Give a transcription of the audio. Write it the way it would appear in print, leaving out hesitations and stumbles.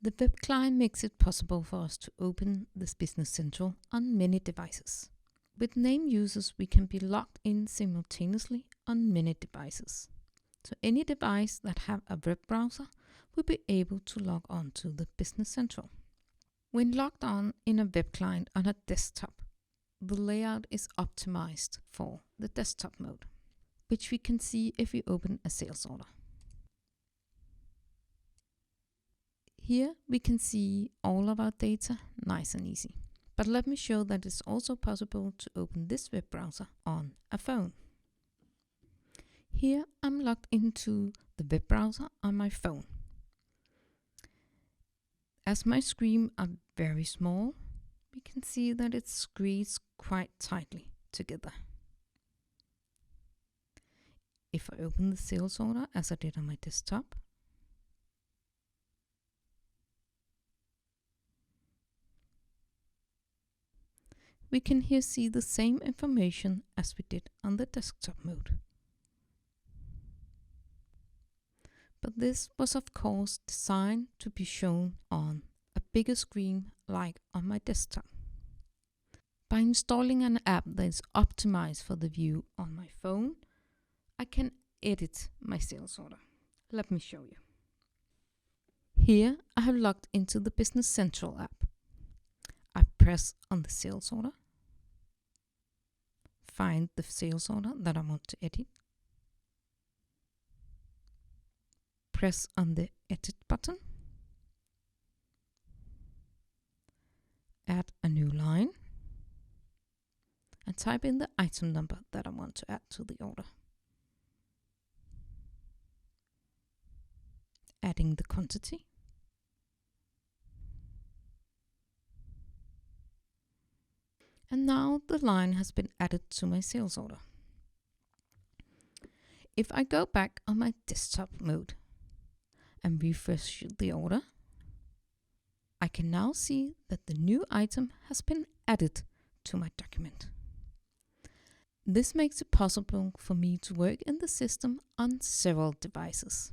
The web client makes it possible for us to open this Business Central on many devices. With named users, we can be logged in simultaneously on many devices. So any device that have a web browser will be able to log on to the Business Central. When logged on in a web client on a desktop, the layout is optimized for the desktop mode, which we can see if we open a sales order. Here we can see all of our data nice and easy. But let me show that it's also possible to open this web browser on a phone. Here I'm logged into the web browser on my phone. As my screen are very small, we can see that it's squeezed quite tightly together. If I open the sales order as I did on my desktop, we can here see the same information as we did on the desktop mode. But this was of course designed to be shown on a bigger screen like on my desktop. By installing an app that is optimized for the view on my phone, I can edit my sales order. Let me show you. Here I have logged into the Business Central app. I press on the sales order, find the sales order that I want to edit, press on the edit button, add a new line, and type in the item number that I want to add to the order. Adding the quantity. And now the line has been added to my sales order. If I go back on my desktop mode and refresh the order, I can now see that the new item has been added to my document. This makes it possible for me to work in the system on several devices.